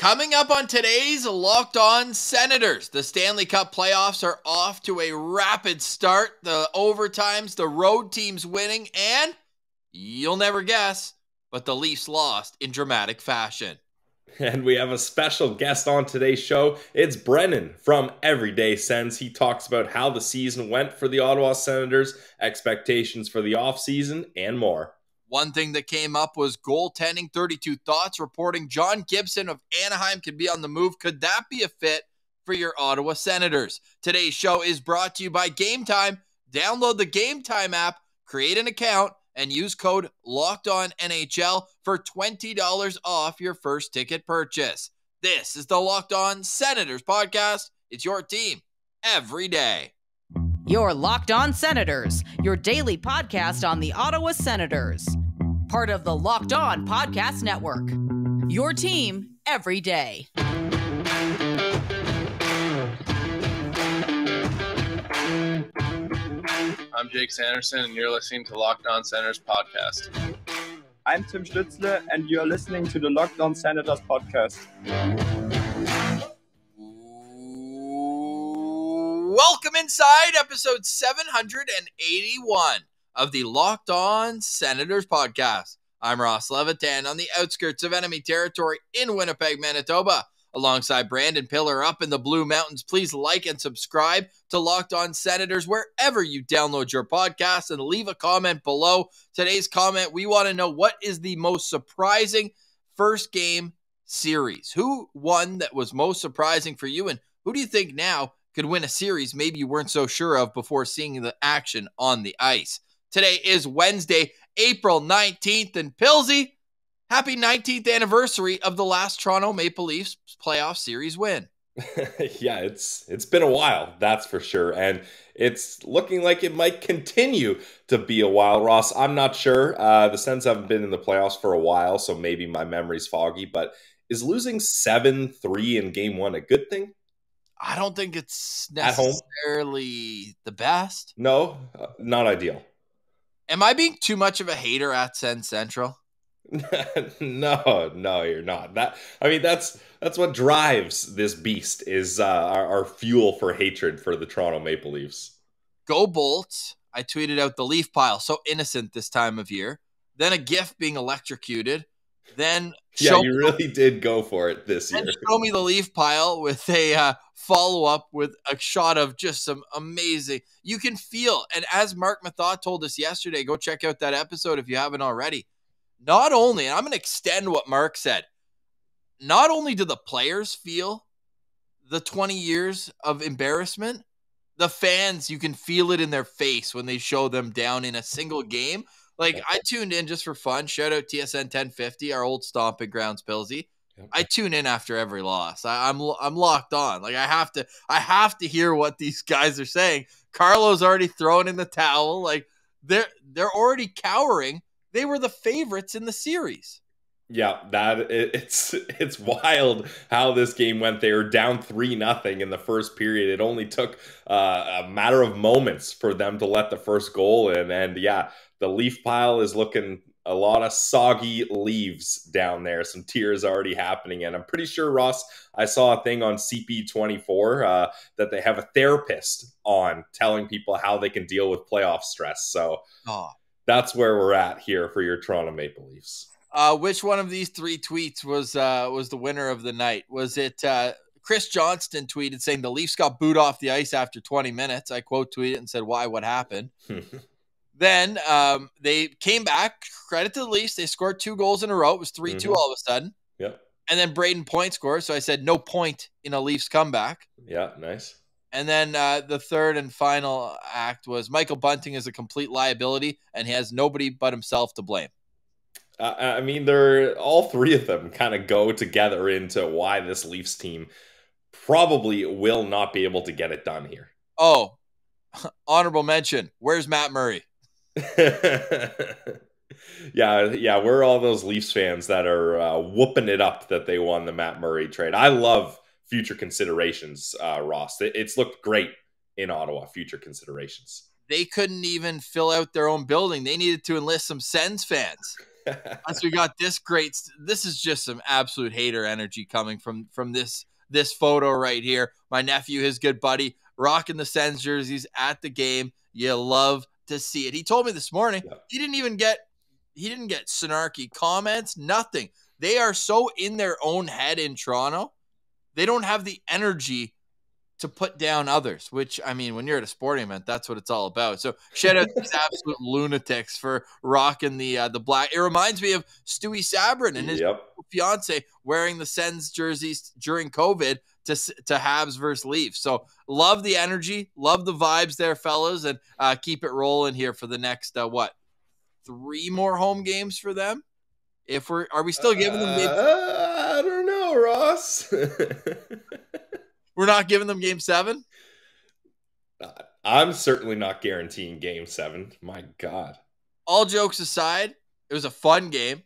Coming up on today's Locked On Senators, the Stanley Cup playoffs are off to a rapid start. The overtimes, the road teams winning, and you'll never guess, but the Leafs lost in dramatic fashion. And we have a special guest on today's show. It's Brennan from EverydaySens. He talks about how the season went for the Ottawa Senators, expectations for the offseason, and more. One thing that came up was goaltending. 32 Thoughts reporting John Gibson of Anaheim could be on the move. Could that be a fit for your Ottawa Senators? Today's show is brought to you by Game Time. Download the Game Time app, create an account, and use code LOCKEDONNHL for $20 off your first ticket purchase. This is the Locked On Senators podcast. It's your team every day. You're Locked On Senators, your daily podcast on the Ottawa Senators. Part of the Locked On Podcast Network. Your team every day. I'm Jake Sanderson, and you're listening to Locked On Senators podcast. I'm Tim Stützle, and you're listening to the Locked On Senators podcast. Welcome inside episode 781 of the Locked On Senators podcast. I'm Ross Levitan on the outskirts of enemy territory in Winnipeg, Manitoba. Alongside Brandon Piller up in the Blue Mountains, please like and subscribe to Locked On Senators wherever you download your podcast and leave a comment below. Today's comment, we want to know what is the most surprising first game series? Who won that was most surprising for you, and who do you think now could win a series maybe you weren't so sure of before seeing the action on the ice? Today is Wednesday, April 19th, and Pilsy, happy 19th anniversary of the last Toronto Maple Leafs playoff series win. Yeah, it's been a while, that's for sure. And it's looking like it might continue to be a while, Ross. I'm not sure. The Sens haven't been in the playoffs for a while, so maybe my memory's foggy. But is losing 7-3 in game one a good thing? I don't think it's necessarily the best. No, not ideal. Am I being too much of a hater at Sens Central? No, you're not. That's what drives this beast, is our fuel for hatred for the Toronto Maple Leafs. Go Bolts. I tweeted out the leaf pile, so innocent this time of year. Then a GIF being electrocuted. Then you really did go for it this year. Show me the leaf pile with a follow-up with a shot of just some amazing. You can feel, and as Mark Mathot told us yesterday, go check out that episode if you haven't already. Not only, and I'm going to extend what Mark said, not only do the players feel the 20 years of embarrassment, the fans, you can feel it in their face when they show them down in a single game. Like, I tuned in just for fun. Shout out TSN 1050, our old stomping grounds, Pilsy. Okay. I tune in after every loss. I'm locked on. Like, I have to hear what these guys are saying. Carlo's already thrown in the towel. Like, they're already cowering. They were the favorites in the series. Yeah, it's wild how this game went. They were down 3-0 in the first period. It only took a matter of moments for them to let the first goal in. And yeah, the leaf pile is looking a lot of soggy leaves down there. Some tears already happening. And I'm pretty sure, Ross, I saw a thing on CP24 that they have a therapist on telling people how they can deal with playoff stress. So that's where we're at here for your Toronto Maple Leafs. Which one of these three tweets was the winner of the night? Was it Chris Johnston tweeted saying the Leafs got booed off the ice after 20 minutes? I quote tweeted and said, why? What happened? Then they came back. Credit to the Leafs. They scored 2 goals in a row. It was 3-2 all of a sudden. Yep. And then Braden Point scored. So I said no point in a Leafs comeback. Yeah, nice. And then the third and final act was Michael Bunting is a complete liability and he has nobody but himself to blame. I mean, they're all three of them kind of go together into why this Leafs team probably will not be able to get it done here. Oh, honorable mention. Where's Matt Murray? Yeah, we're all those Leafs fans that are whooping it up that they won the Matt Murray trade. I love future considerations, Ross. It's looked great in Ottawa, future considerations. They couldn't even fill out their own building. They needed to enlist some Sens fans. Plus, we got this great. This is just some absolute hater energy coming from this photo right here. My nephew, his good buddy, rocking the Sens jerseys at the game. You love to see it. He told me this morning he didn't get snarky comments. Nothing. They are so in their own head in Toronto. They don't have the energy to put down others, which, I mean, when you're at a sporting event, that's what it's all about. So shout out to these absolute lunatics for rocking the black. It reminds me of Stewie Sabrin and his fiance wearing the Sens jerseys during COVID to Habs versus Leafs. So love the energy, love the vibes there, fellas, and keep it rolling here for the next, 3 more home games for them? Are we still giving them games? I don't know, Ross. We're not giving them game 7? I'm certainly not guaranteeing game 7. My God. All jokes aside, it was a fun game.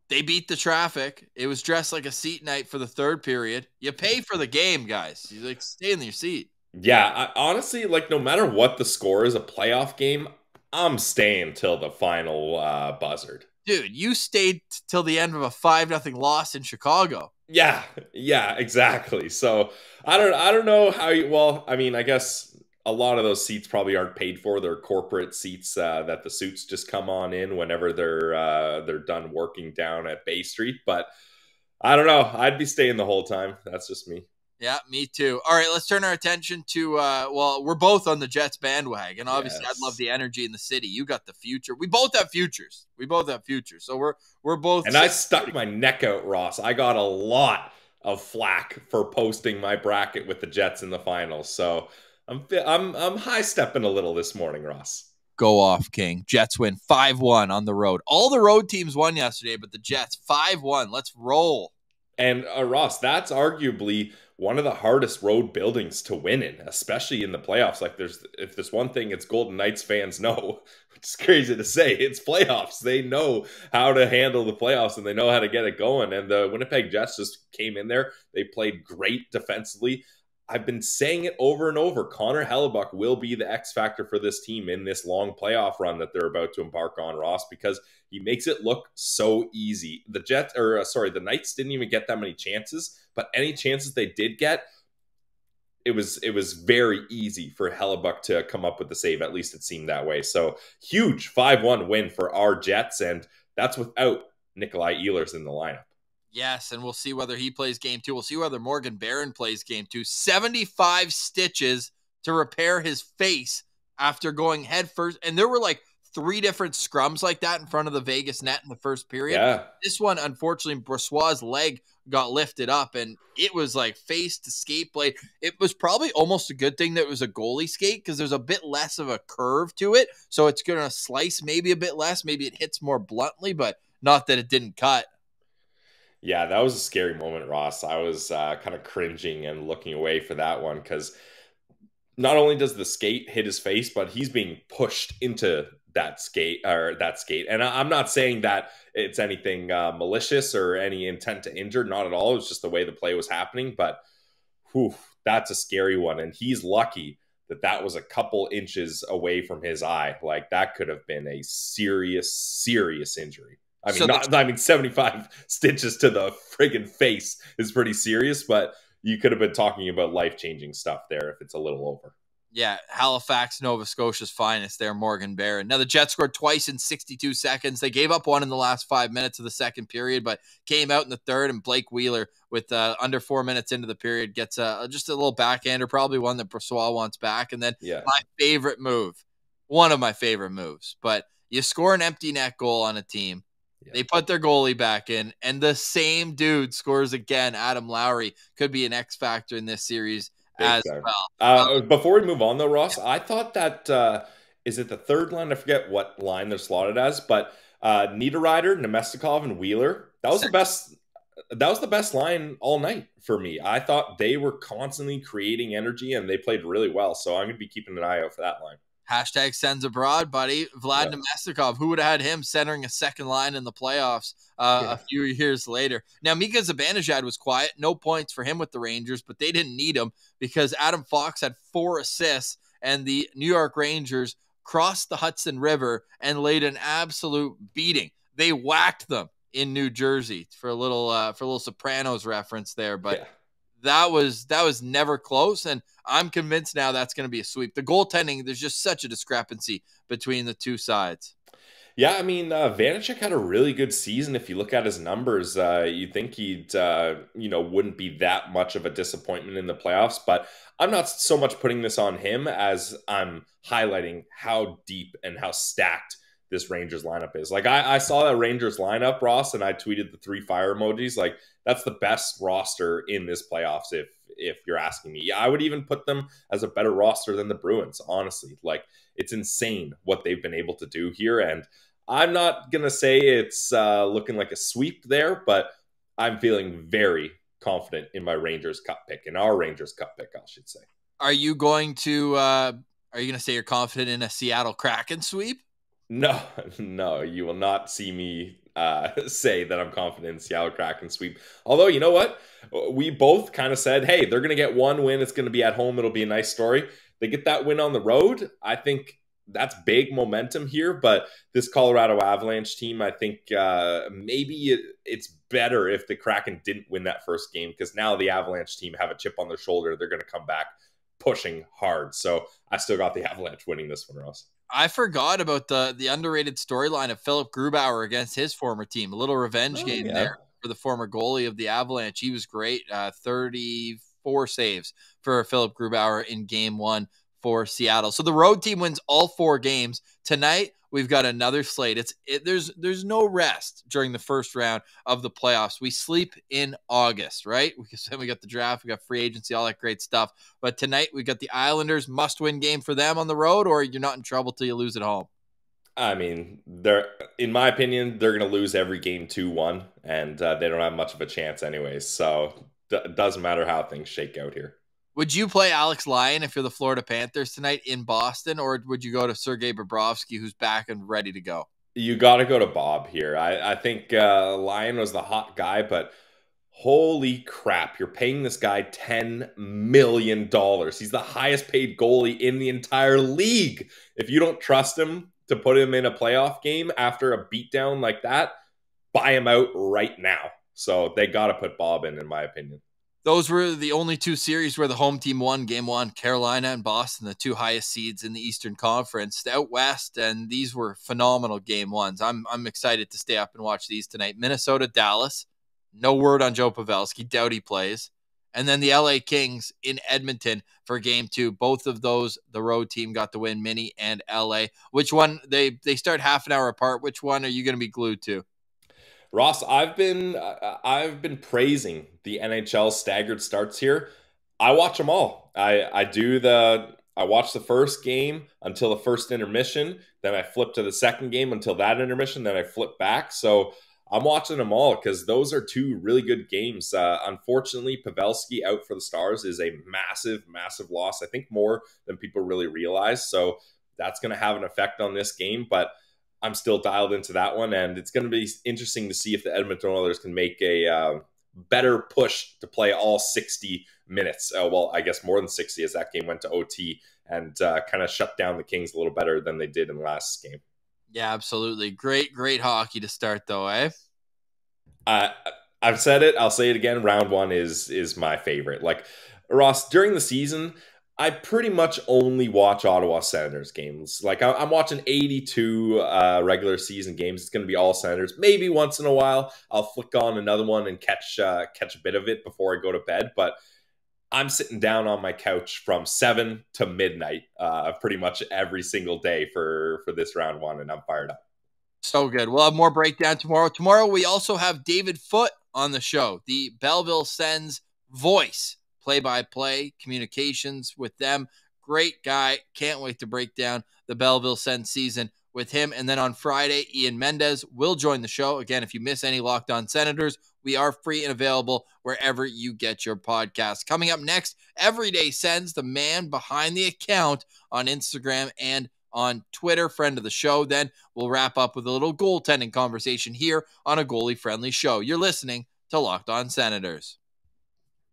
They beat the traffic. It was dressed like a seat night for the 3rd period. You pay for the game, guys. You stay in your seat. Yeah, honestly, no matter what the score is, a playoff game, I'm staying till the final buzzard. Dude, you stayed till the end of a 5-0 loss in Chicago. Yeah, exactly. So I don't know how you. Well, I mean, I guess a lot of those seats probably aren't paid for. They're corporate seats that the suits just come on in whenever they're done working down at Bay Street. But I don't know. I'd be staying the whole time. That's just me. Yeah, me too. All right, let's turn our attention to, we're both on the Jets bandwagon. Obviously, yes. I'd love the energy in the city. You got the future. We both have futures. So we're both. And I stuck my neck out, Ross. I got a lot of flack for posting my bracket with the Jets in the finals. So I'm high stepping a little this morning, Ross. Go off, King. Jets win 5-1 on the road. All the road teams won yesterday, but the Jets 5-1. Let's roll. And Ross, that's arguably one of the hardest road buildings to win in, especially in the playoffs. If there's one thing it's Golden Knights fans know, which is crazy to say, it's playoffs. They know how to handle the playoffs and they know how to get it going. And the Winnipeg Jets just came in there. They played great defensively. I've been saying it over and over. Connor Hellebuyck will be the X factor for this team in this long playoff run that they're about to embark on, Ross, because he makes it look so easy. The Knights didn't even get that many chances, but any chances they did get, it was very easy for Hellebuyck to come up with the save. At least it seemed that way. So huge 5-1 win for our Jets, and that's without Nikolai Ehlers in the lineup. Yes, and we'll see whether he plays game 2. We'll see whether Morgan Barron plays game 2. 75 stitches to repair his face after going head first. And there were 3 different scrums like that in front of the Vegas net in the first period. Yeah. This one, unfortunately, Brossois' leg got lifted up, and it was face to skate blade. It was probably almost a good thing that it was a goalie skate because there's a bit less of a curve to it. So it's going to slice maybe a bit less. Maybe it hits more bluntly, but not that it didn't cut. Yeah, that was a scary moment, Ross. I was kind of cringing and looking away for that one because not only does the skate hit his face, but he's being pushed into that skate. And I'm not saying that it's anything malicious or any intent to injure. Not at all. It was just the way the play was happening. But that's a scary one. And he's lucky that was a couple inches away from his eye. That could have been a serious, serious injury. I mean, 75 stitches to the friggin' face is pretty serious, but you could have been talking about life-changing stuff there if it's a little over. Yeah, Halifax, Nova Scotia's finest there, Morgan Barron. Now, the Jets scored twice in 62 seconds. They gave up one in the last 5 minutes of the second period, but came out in the third, and Blake Wheeler, with under 4 minutes into the period, gets just a little backhander, probably one that Brossois wants back. And then my favorite move, one of my favorite moves, but you score an empty net goal on a team. They put their goalie back in, and the same dude scores again. Adam Lowry could be an X factor in this series as well. Before we move on, though, Ross, I thought that is it the third line? I forget what line they're slotted as, but Niederreiter, Nemestikov, and Wheeler. That was the best. That was the best line all night for me. I thought they were constantly creating energy, and they played really well. So I'm going to be keeping an eye out for that line. Hashtag Sens abroad, buddy. Vlad Nemestikov, who would have had him centering a second line in the playoffs a few years later. Now, Mika Zibanejad was quiet. No points for him with the Rangers, but they didn't need him because Adam Fox had 4 assists, and the New York Rangers crossed the Hudson River and laid an absolute beating they whacked them in New Jersey for a little Sopranos reference there, but that was never close, and I'm convinced now that's going to be a sweep. The goaltending, there's just such a discrepancy between the two sides. Yeah, I mean, Vanacek had a really good season. If you look at his numbers, you'd think he'd, wouldn't be that much of a disappointment in the playoffs. But I'm not so much putting this on him as I'm highlighting how deep and how stacked this Rangers lineup is. Like, I saw that Rangers lineup, Ross, and I tweeted the 3 fire emojis. Like, that's the best roster in this playoffs, if you're asking me. Yeah, I would even put them as a better roster than the Bruins, honestly. Like, it's insane what they've been able to do here, and I'm not going to say it's looking like a sweep there, but I'm feeling very confident in my Rangers Cup pick, in our Rangers Cup pick, I should say. Are you going to say you're confident in a Seattle Kraken sweep? No, you will not see me say that I'm confident in Seattle Kraken sweep. Although, you know what? We both kind of said, hey, they're going to get one win. It's going to be at home. It'll be a nice story. They get that win on the road. I think that's big momentum here, but this Colorado Avalanche team, I think maybe it's better if the Kraken didn't win that first game, because now the Avalanche team have a chip on their shoulder. They're going to come back pushing hard. So I still got the Avalanche winning this one, Ross. I forgot about the underrated storyline of Philip Grubauer against his former team. A little revenge game there for the former goalie of the Avalanche. He was great. 34 saves for Philip Grubauer in game 1 for Seattle. So the road team wins all 4 games. Tonight, we've got another slate. There's no rest during the first round of the playoffs. We sleep in August, right? We got the draft, we got free agency, all that great stuff. But tonight, we got the Islanders, must-win game for them on the road, or you're not in trouble till you lose at home. I mean, in my opinion, they're going to lose every game 2-1, and they don't have much of a chance anyways. So it doesn't matter how things shake out here. Would you play Alex Lyon if you're the Florida Panthers tonight in Boston, or would you go to Sergei Bobrovsky, who's back and ready to go? You got to go to Bob here. I think Lyon was the hot guy, but holy crap, you're paying this guy $10 million. He's the highest paid goalie in the entire league. If you don't trust him to put him in a playoff game after a beatdown like that, buy him out right now. So they got to put Bob in my opinion. Those were the only 2 series where the home team won game 1, Carolina and Boston, the 2 highest seeds in the Eastern Conference out west. And these were phenomenal game 1s. I'm excited to stay up and watch these tonight. Minnesota, Dallas, no word on Joe Pavelski, doubt he plays. And then the LA Kings in Edmonton for game 2. Both of those, the road team got the win, Mini and LA. Which one, they start half an hour apart. Which one are you going to be glued to? Ross, I've been praising the NHL staggered starts here. I watch them all. I watch the first game until the first intermission, then I flip to the second game until that intermission, then I flip back. So I'm watching them all because those are 2 really good games. Unfortunately, Pavelski out for the Stars is a massive, massive loss. I think more than people really realize. So that's going to have an effect on this game, but I'm still dialed into that one, and it's going to be interesting to see if the Edmonton Oilers can make a better push to play all 60 minutes. Well, I guess more than 60 as that game went to OT, and kind of shut down the Kings a little better than they did in the last game. Yeah, absolutely. Great hockey to start, though, eh? I've said it. I'll say it again. Round 1 is my favorite. Like, Ross, during the season, I pretty much only watch Ottawa Senators games. Like, I'm watching 82 regular season games. It's going to be all Senators. Maybe once in a while, I'll flick on another one and catch a bit of it before I go to bed. But I'm sitting down on my couch from 7 to midnight pretty much every single day for this round 1, and I'm fired up. So good. We'll have more breakdown tomorrow. Tomorrow, we also have David Foote on the show, the Belleville Sens voice. Play-by-play communications with them. Great guy. Can't wait to break down the Belleville Sens season with him. And then on Friday, Ian Mendez will join the show. Again, if you miss any Locked On Senators, we are free and available wherever you get your podcasts. Coming up next, Everyday Sens, the man behind the account on Instagram and on Twitter, friend of the show. Then we'll wrap up with a little goaltending conversation here on a goalie-friendly show. You're listening to Locked On Senators.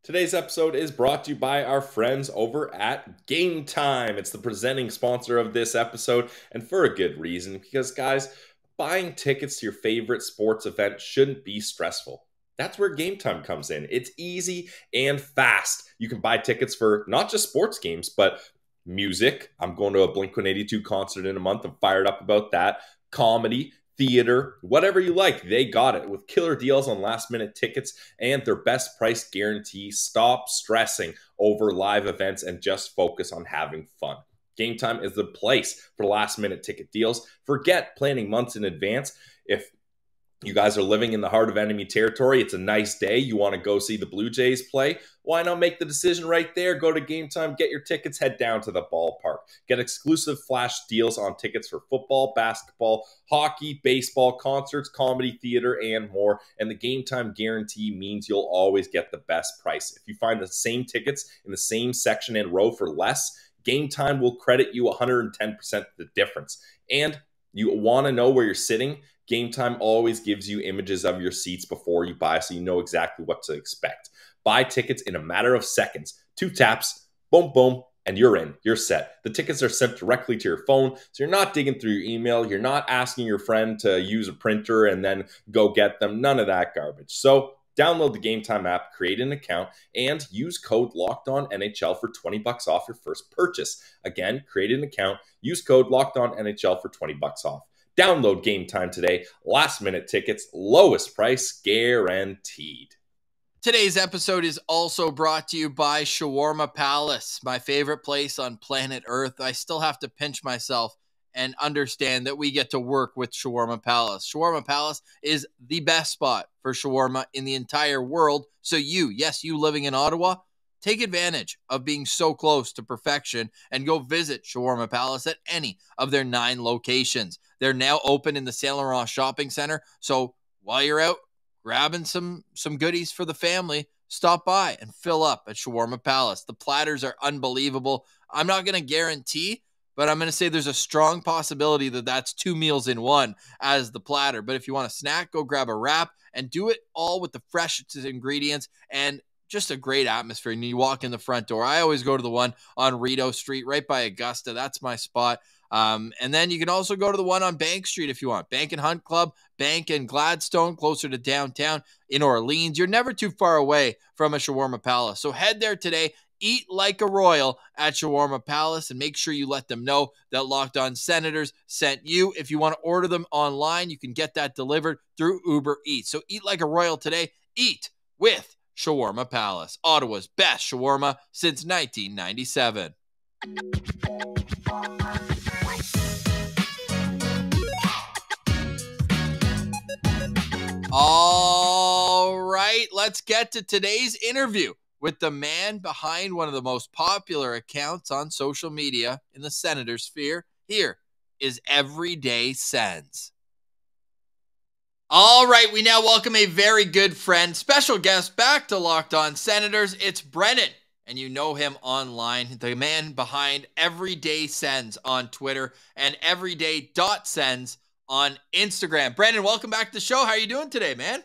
Today's episode is brought to you by our friends over at Game Time. It's the presenting sponsor of this episode, and for a good reason, because, guys, buying tickets to your favorite sports event shouldn't be stressful. That's where Game Time comes in. It's easy and fast. You can buy tickets for not just sports games, but music. I'm going to a Blink-182 concert in a month. I'm fired up about that. Comedy, theater, whatever you like, they got it with killer deals on last-minute tickets and their best price guarantee. Stop stressing over live events and just focus on having fun. Game Time is the place for last-minute ticket deals. Forget planning months in advance. If you guys are living in the heart of enemy territory, it's a nice day, you want to go see the Blue Jays play, why not make the decision right there? Go to Game Time, get your tickets, head down to the ballpark. Get exclusive flash deals on tickets for football, basketball, hockey, baseball, concerts, comedy, theater, and more. And the Game Time guarantee means you'll always get the best price. If you find the same tickets in the same section and row for less, Game Time will credit you 110% the difference. And you want to know where you're sitting? Game Time always gives you images of your seats before you buy, so you know exactly what to expect. Buy tickets in a matter of seconds. 2 taps, boom, boom, and you're in. You're set. The tickets are sent directly to your phone, so you're not digging through your email. You're not asking your friend to use a printer and then go get them. None of that garbage. So download the Game Time app, create an account, and use code LOCKEDONNHL for $20 off your first purchase. Again, create an account, use code LOCKEDONNHL for $20 off. Download Game Time today. Last-minute tickets, lowest price guaranteed. Today's episode is also brought to you by Shawarma Palace, my favorite place on planet Earth. I still have to pinch myself and understand that we get to work with Shawarma Palace. Shawarma Palace is the best spot for shawarma in the entire world. So you living in Ottawa, take advantage of being so close to perfection and go visit Shawarma Palace at any of their 9 locations. They're now open in the St. Laurent Shopping Center. So while you're out grabbing some goodies for the family, stop by and fill up at Shawarma Palace. The platters are unbelievable. I'm not going to guarantee, but I'm going to say there's a strong possibility that that's 2 meals in one as the platter. But if you want a snack, go grab a wrap and do it all with the freshest ingredients and just a great atmosphere. And you walk in the front door. I always go to the one on Rideau Street, right by Augusta. That's my spot. And then you can also go to the one on Bank Street if you want. Bank and Hunt Club, Bank and Gladstone, closer to downtown in Orleans. You're never too far away from a Shawarma Palace. So head there today. Eat like a royal at Shawarma Palace, and make sure you let them know that Locked On Senators sent you. If you want to order them online, you can get that delivered through Uber Eats. So eat like a royal today. Eat with Shawarma Palace, Ottawa's best shawarma since 1997. All right, let's get to today's interview with the man behind one of the most popular accounts on social media in the Senator sphere. Here is EverydaySens. All right, we now welcome a very good friend, special guest back to Locked On Senators. It's Brennan, and you know him online, the man behind EverydaySens on Twitter and everyday.sens on Instagram. Brennan, welcome back to the show. How are you doing today, man?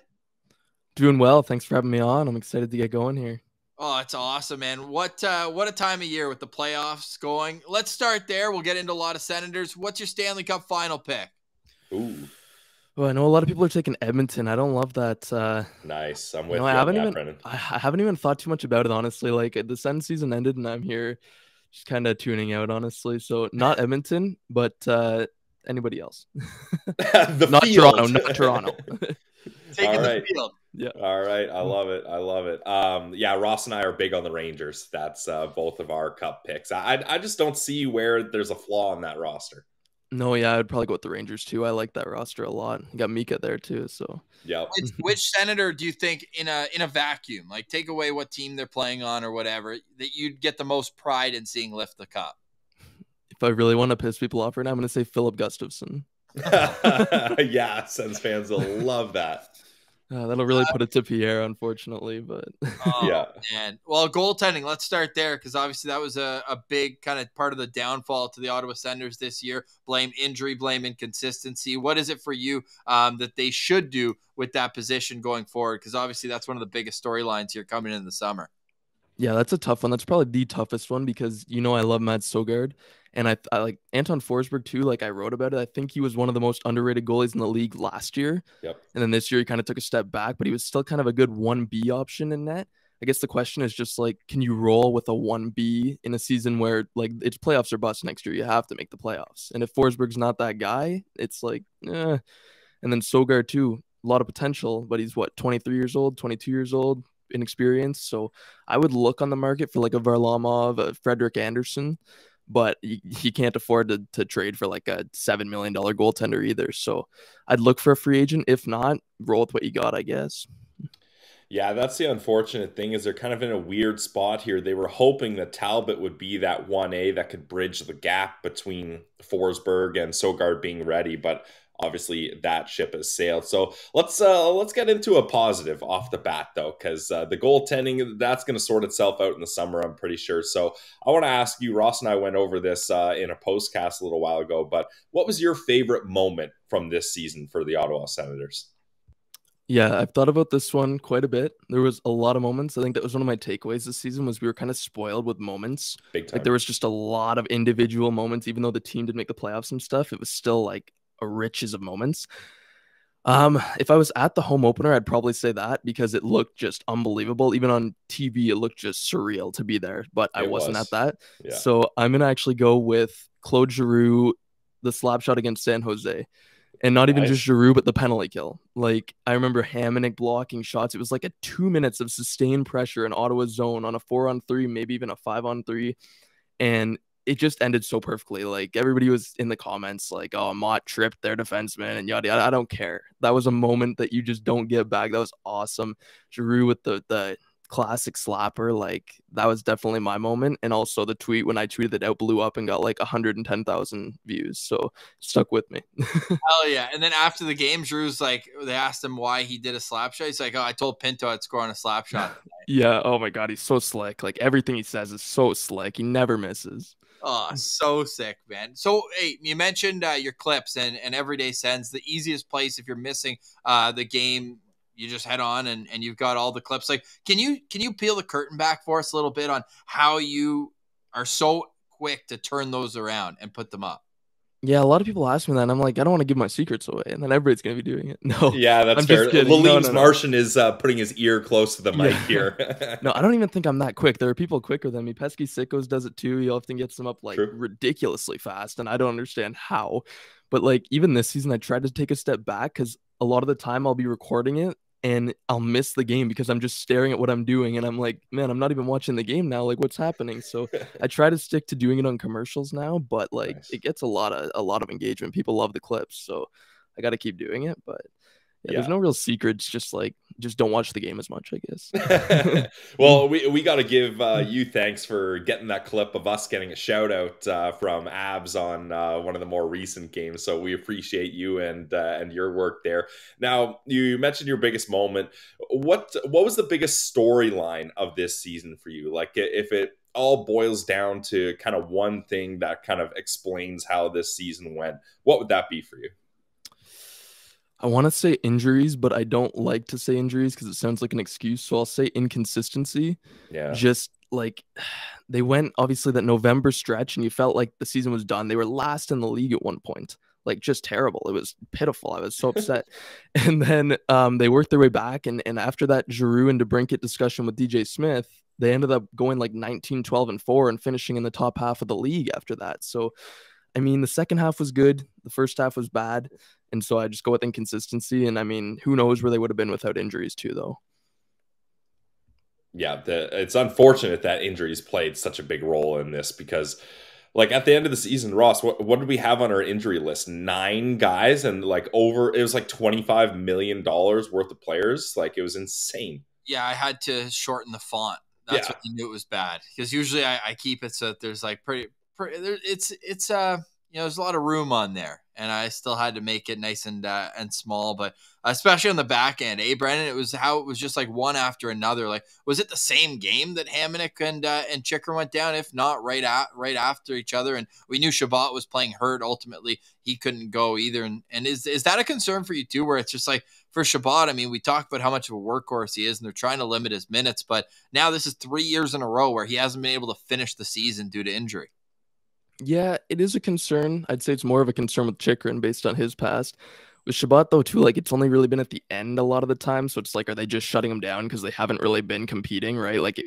Doing well. Thanks for having me on. I'm excited to get going here. Oh, it's awesome, man. What a time of year with the playoffs going. Let's start there. We'll get into a lot of Senators. What's your Stanley Cup final pick? Ooh. Well, I know a lot of people are taking Edmonton. I don't love that. Nice. I'm with you I on that, Brennan. I haven't even thought too much about it, honestly. Like, the Sens season ended, and I'm here just kind of tuning out, honestly. So not Edmonton, but anybody else. Not Toronto. Not Toronto. Taking the field. Yeah. All right. I love it. Yeah, Ross and I are big on the Rangers. That's both of our Cup picks. I just don't see where there's a flaw in that roster. No, yeah, I'd probably go with the Rangers too. I like that roster a lot. You got Mika there too, so. Yeah. Which Senator do you think in a vacuum, like take away what team they're playing on or whatever, that you'd get the most pride in seeing lift the Cup? If I really want to piss people off right now, I'm going to say Philip Gustafson. Yeah, Sens fans will love that. That'll really put it to Pierre, unfortunately, but yeah. And well, goaltending. Let's start there because obviously that was a big kind of part of the downfall to the Ottawa Senators this year. Blame injury, blame inconsistency. What is it for you that they should do with that position going forward? Because obviously that's one of the biggest storylines here coming in the summer. Yeah, that's a tough one. That's probably the toughest one because I love Matt Sogard, and I like Anton Forsberg too. Like I wrote about it. I think he was one of the most underrated goalies in the league last year. Yep. And then this year he kind of took a step back, but he was still kind of a good 1B option in net. I guess the question is just like, can you roll with a 1B in a season where like it's playoffs or bust next year? You have to make the playoffs. And if Forsberg's not that guy, it's like, eh. And then Sogard too, a lot of potential, but he's 23 years old, 22 years old, inexperienced. So I would look on the market for like a Varlamov, a Frederick Anderson, but he can't afford to trade for like a $7 million goaltender either. So I'd look for a free agent. If not, roll with what you got, I guess. Yeah, that's the unfortunate thing is they're kind of in a weird spot here. They were hoping that Talbot would be that 1A that could bridge the gap between Forsberg and Sogard being ready, but obviously that ship has sailed. So let's get into a positive off the bat though, because the goaltending, that's going to sort itself out in the summer, I'm pretty sure. So I want to ask you, Ross and I went over this in a postcast a little while ago, but what was your favorite moment from this season for the Ottawa Senators? Yeah, I've thought about this one quite a bit. There was a lot of moments. I think that was one of my takeaways this season was we were kind of spoiled with moments. Big time. Like there was just a lot of individual moments, even though the team did make the playoffs and stuff. It was still like a riches of moments. If I was at the home opener, I'd probably say that because it looked just unbelievable. Even on TV, it looked just surreal to be there, but I wasn't at that. Yeah. So I'm going to actually go with Claude Giroux, the slap shot against San Jose. And not even just Giroux, but the penalty kill. Like, I remember Hamonic blocking shots. It was like a 2 minutes of sustained pressure in Ottawa's zone on a 4-on-3, maybe even a 5-on-3. And it just ended so perfectly. Like, everybody was in the comments like, oh, Mott tripped their defenseman and yada, yada. I don't care. That was a moment that you just don't get back. That was awesome. Giroux with the classic slapper, like that was definitely my moment. And also the tweet when I tweeted it out blew up and got like 110,000 views, so stuck with me. Hell yeah. And then after the game, Drew's like, they asked him why he did a slap shot. He's like, oh, I told Pinto I'd score on a slap shot tonight. Yeah, oh my god, he's so slick. Like everything he says is so slick. He never misses. Oh, so sick, man. So, hey, you mentioned your clips and Everyday Sens, the easiest place if you're missing the game. You just head on and you've got all the clips. Like, can you peel the curtain back for us a little bit on how you are so quick to turn those around and put them up? Yeah, a lot of people ask me that, and I'm like, I don't want to give my secrets away, and then everybody's gonna be doing it. No, yeah, that's fair. Laleem's Martian is putting his ear close to the mic here. No, I don't even think I'm that quick. There are people quicker than me. Pesky Sickos does it too. He often gets them up like ridiculously fast, and I don't understand how. But like even this season, I tried to take a step back because a lot of the time I'll be recording it and I'll miss the game because I'm just staring at what I'm doing and I'm like, man, I'm not even watching the game now. Like, what's happening? So I try to stick to doing it on commercials now, but like it gets a lot of engagement. People love the clips, so I got to keep doing it. But yeah, there's no real secrets. Just don't watch the game as much, I guess. Well, we got to give you thanks for getting that clip of us getting a shout out from Abs on one of the more recent games. So we appreciate you and your work there. Now, you mentioned your biggest moment. What was the biggest storyline of this season for you? Like, if it all boils down to kind of one thing that kind of explains how this season went, what would that be for you? I want to say injuries, but I don't like to say injuries because it sounds like an excuse. So I'll say inconsistency. Yeah. Just like they went obviously that November stretch and you felt like the season was done. They were last in the league at one point. Like just terrible. It was pitiful. I was so upset. And then they worked their way back. And after that Giroux and DeBrincat discussion with DJ Smith, they ended up going like 19-12-4 and finishing in the top half of the league after that. So, I mean, the second half was good. The first half was bad. And so I just go with inconsistency. And I mean, who knows where they would have been without injuries too, though. Yeah, it's unfortunate that injuries played such a big role in this because, like, at the end of the season, Ross, what did we have on our injury list? 9 guys and like it was like $25 million worth of players. Like, it was insane. Yeah, I had to shorten the font. That's what I knew it was bad because usually I keep it so that there's like it's there's a lot of room on there, and I still had to make it nice and small, but especially on the back end, Brennan, it was just like one after another. Like, was it the same game that Hamonic and Chikrin went down? If not, right after each other, and we knew Shabbat was playing hurt. Ultimately, he couldn't go either. And is that a concern for you too, where it's just like for Chabot, I mean, we talk about how much of a workhorse he is, and they're trying to limit his minutes, but now this is 3 years in a row where he hasn't been able to finish the season due to injury. Yeah, it is a concern. I'd say it's more of a concern with Chychrun based on his past. With Chabot, though, too, like, it's only really been at the end a lot of the time. So it's like, are they just shutting him down because they haven't really been competing, right? Like,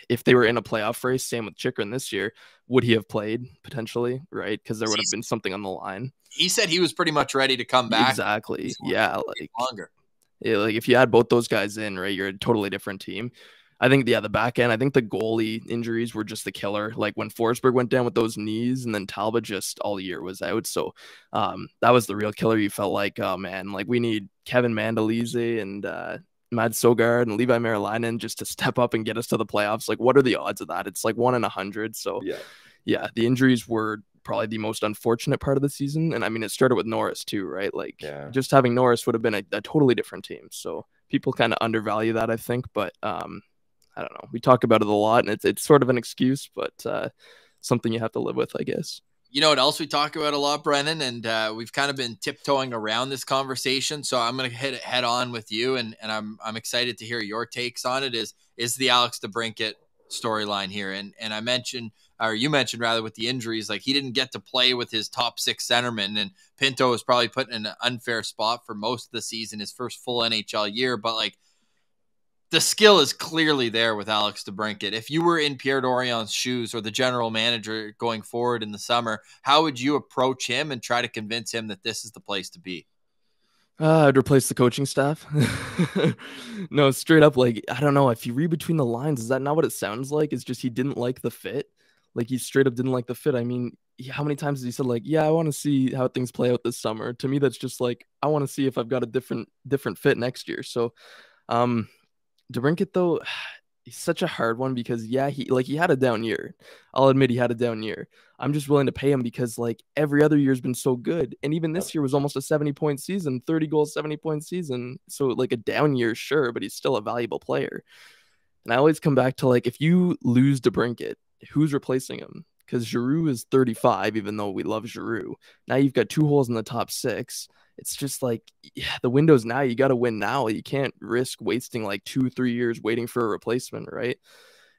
if they were in a playoff race, same with Chychrun this year, would he have played potentially, right? Because there would have been something on the line. He said he was pretty much ready to come back. Exactly. Yeah, like longer. Yeah, like if you add both those guys in, right, you're a totally different team. I think, the back end, I think the goalie injuries were just the killer. Like when Forsberg went down with those knees, and then Talbot just all year was out. So that was the real killer. You felt like, oh man, like we need Kevin Mandolese and Mads Sogard and Levi Marilainen just to step up and get us to the playoffs. Like, what are the odds of that? It's like 1 in 100. So yeah, the injuries were probably the most unfortunate part of the season. And I mean, it started with Norris too, right? Like just having Norris would have been a totally different team. So people kind of undervalue that, I think. But I don't know. We talk about it a lot, and it's sort of an excuse, but something you have to live with, I guess. You know what else we talk about a lot, Brennan, and we've kind of been tiptoeing around this conversation, so I'm going to hit it head on with you, and I'm excited to hear your takes on it. Is the Alex DeBrincat storyline here, and I mentioned, or you mentioned rather, with the injuries, like he didn't get to play with his top 6 centermen, and Pinto was probably put in an unfair spot for most of the season, his first full NHL year, but like, the skill is clearly there with Alex DeBrincat. If you were in Pierre Dorian's shoes or the general manager going forward in the summer, how would you approach him and try to convince him that this is the place to be? I'd replace the coaching staff. No, straight up, like, I don't know. If you read between the lines, is that not what it sounds like? It's just he didn't like the fit. Like, he straight up didn't like the fit. I mean, how many times has he said, like, yeah, I want to see how things play out this summer? To me, that's just like, I want to see if I've got a different fit next year. So, DeBrincat, though, he's such a hard one because, yeah, he had a down year. I'll admit he had a down year. I'm just willing to pay him because, like, every other year's been so good. And even this year was almost a 70-point season, 30 goals, 70-point season. So, like, a down year, sure, but he's still a valuable player. And I always come back to, like, if you lose DeBrincat, who's replacing him? Because Giroux is 35, even though we love Giroux. Now you've got 2 holes in the top 6. It's just like, yeah, the window's now. You got to win now. You can't risk wasting like 2-3 years waiting for a replacement, right?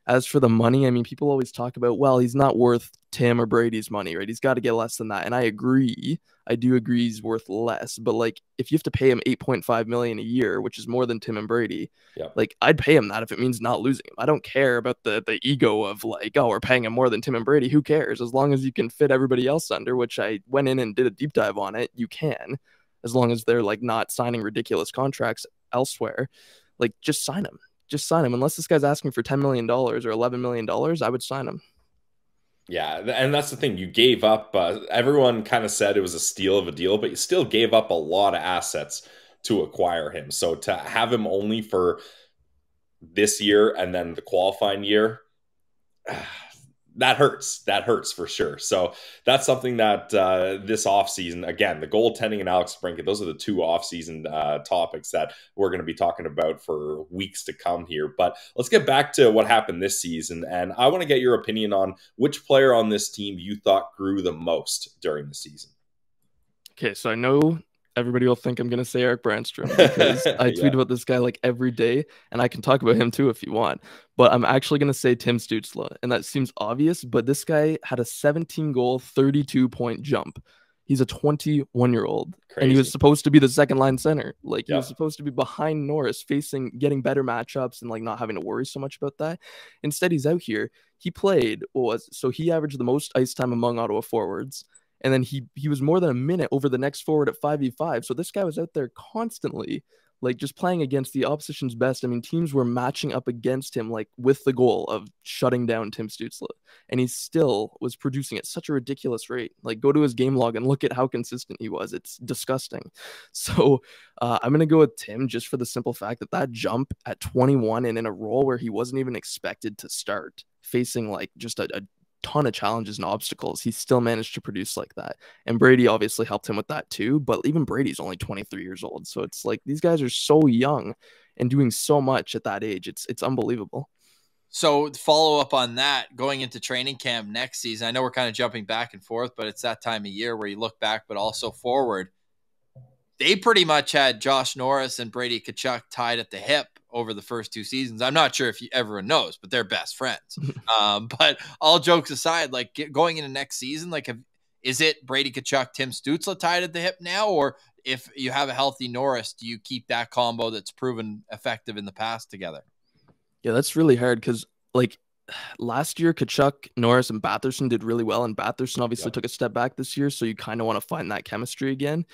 As for the money, I mean, people always talk about, well, he's not worth Tim or Brady's money, right? He's got to get less than that. And I agree. I do agree he's worth less. But like, if you have to pay him $8.5 million a year, which is more than Tim and Brady, like, I'd pay him that if it means not losing him. I don't care about the ego of like, oh, we're paying him more than Tim and Brady. Who cares? As long as you can fit everybody else under, which I went in and did a deep dive on it, you can. As long as they're like not signing ridiculous contracts elsewhere, like just sign him. Just sign him. Unless this guy's asking for $10 million or $11 million, I would sign him. Yeah, and that's the thing. You gave up. Everyone kind of said it was a steal of a deal, but you still gave up a lot of assets to acquire him. So to have him only for this year and then the qualifying year, that hurts. That hurts for sure. So that's something that this offseason, again, the goaltending and Alex DeBrincat, those are the 2 offseason topics that we're going to be talking about for weeks to come here. But let's get back to what happened this season. And I want to get your opinion on which player on this team you thought grew the most during the season. Okay, so I know everybody will think I'm going to say Eric Brandstrom because I tweet about this guy like every day, and I can talk about him too if you want. But I'm actually going to say Tim Stützle, and that seems obvious, but this guy had a 17-goal, 32-point jump. He's a 21-year-old, and he was supposed to be the second-line center. Like, he was supposed to be behind Norris, getting better matchups and like not having to worry so much about that. Instead, he's out here. He played, so he averaged the most ice time among Ottawa forwards. And then he was more than a minute over the next forward at 5v5. So this guy was out there constantly, like, just playing against the opposition's best. I mean, teams were matching up against him, like, with the goal of shutting down Tim Stützle. And he still was producing at such a ridiculous rate. Like, go to his game log and look at how consistent he was. It's disgusting. So I'm going to go with Tim just for the simple fact that jump at 21 and in a role where he wasn't even expected to start, facing, like, just a ton of challenges and obstacles, he still managed to produce like that. And Brady obviously helped him with that too, but even Brady's only 23 years old. So it's like, these guys are so young and doing so much at that age. It's unbelievable. So follow up on that, going into training camp next season, I know we're kind of jumping back and forth, but it's that time of year where you look back, but also forward. they pretty much had Josh Norris and Brady Tkachuk tied at the hip over the first 2 seasons. I'm not sure if everyone knows, but they're best friends. But all jokes aside, like going into next season, like is it Brady Tkachuk, Tim Stützle tied at the hip now, or if you have a healthy Norris, do you keep that combo that's proven effective in the past together? Yeah, that's really hard because like last year, Tkachuk, Norris, and Batherson did really well, and Batherson obviously took a step back this year, so you kind of want to find that chemistry again.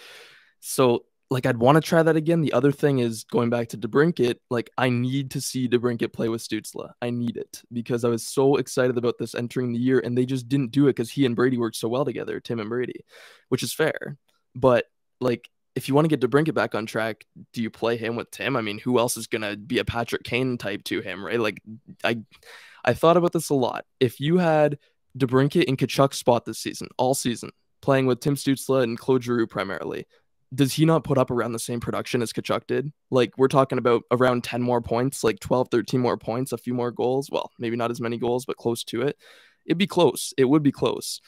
So like I'd want to try that again. The other thing is going back to DeBrincat, like I need to see DeBrincat play with Stützle. I need it because I was so excited about this entering the year, and they just didn't do it because he and Brady worked so well together, Tim and Brady, which is fair. But like if you want to get DeBrincat back on track, do you play him with Tim? I mean, who else is going to be a Patrick Kane type to him, right? Like I thought about this a lot. If you had DeBrincat in Tkachuk's spot this season, all season, playing with Tim Stützle and Claude Giroux primarily, does he not put up around the same production as Tkachuk did? Like we're talking about around 10 more points, like 12, 13 more points, a few more goals. Well, maybe not as many goals, but close to it. It'd be close. It would be close.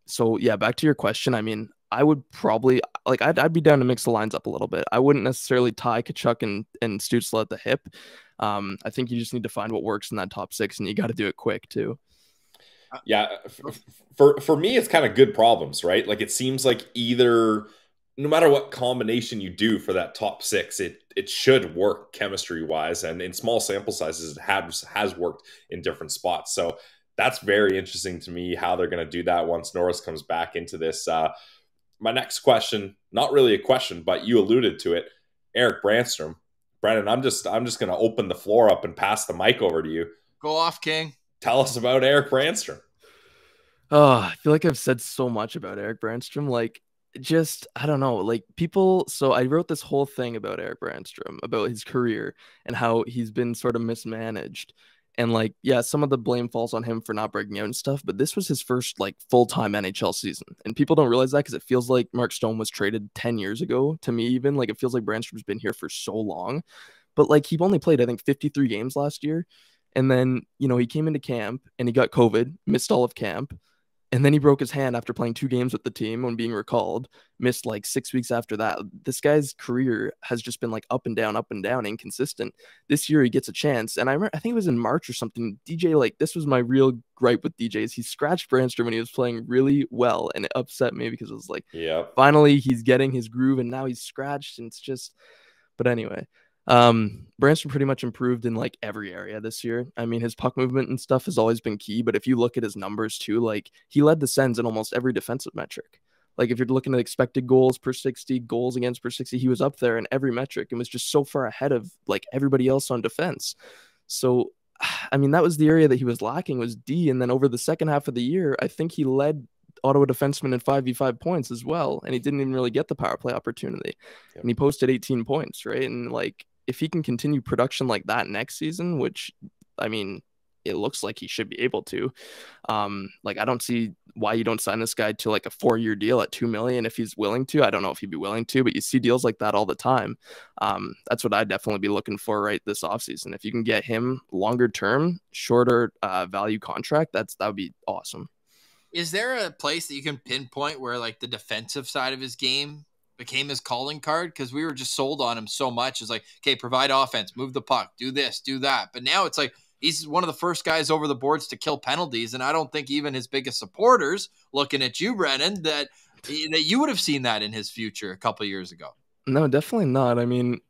So yeah, back to your question. I mean, I would probably like I'd be down to mix the lines up a little bit. I wouldn't necessarily tie Tkachuk and Stützle at the hip. I think you just need to find what works in that top 6, and you got to do it quick too. Yeah, for me, it's kind of good problems, right? Like it seems like either no matter what combination you do for that top 6, it should work chemistry wise, and in small sample sizes, it has worked in different spots. So that's very interesting to me how they're going to do that once Norris comes back into this. My next question, not really a question, but you alluded to it, Erik Brannstrom. Brennan, I'm just going to open the floor up and pass the mic over to you. Go off, King. Tell us about Erik Brannstrom. Oh, I feel like I've said so much about Erik Brannstrom. Like, just, I don't know, like people. So I wrote this whole thing about Erik Brannstrom, about his career and how he's been sort of mismanaged. And like, yeah, some of the blame falls on him for not breaking out and stuff, but this was his first like full-time NHL season. And people don't realize that because it feels like Mark Stone was traded 10 years ago to me, even like it feels like Brannstrom's been here for so long, but like he only played, I think 53 games last year. And then, you know, he came into camp and he got COVID, missed all of camp. And then he broke his hand after playing 2 games with the team when being recalled, missed like 6 weeks after that. This guy's career has just been like up and down, inconsistent. This year he gets a chance. And I think it was in March or something. DJ, like this was my real gripe with DJ is he scratched Brannstrom when he was playing really well. And it upset me because it was like, finally he's getting his groove and now he's scratched. And it's just, but anyway. Brannstrom pretty much improved in like every area this year. I mean, his puck movement and stuff has always been key, but if you look at his numbers too, like he led the Sens in almost every defensive metric. Like if you're looking at expected goals per 60, goals against per 60, he was up there in every metric and was just so far ahead of like everybody else on defense. So, I mean, that was the area that he was lacking was D. And then over the second half of the year, I think he led Ottawa defenseman in 5v5 points as well. And he didn't even really get the power play opportunity. Yep. And he posted 18 points, right? And like, if he can continue production like that next season, which, I mean, it looks like he should be able to, like, I don't see why you don't sign this guy to like a 4-year deal at $2 million if he's willing to. I don't know if he'd be willing to, but you see deals like that all the time. That's what I'd definitely be looking for right this offseason. If you can get him longer term, shorter value contract, that would be awesome. Is there a place that you can pinpoint where like the defensive side of his game became his calling card? Because we were just sold on him so much. It's like, okay, provide offense, move the puck, do this, do that. But now it's like he's one of the first guys over the boards to kill penalties, and I don't think even his biggest supporters, looking at you, Brennan, that you would have seen that in his future a couple of years ago. No, definitely not. I mean,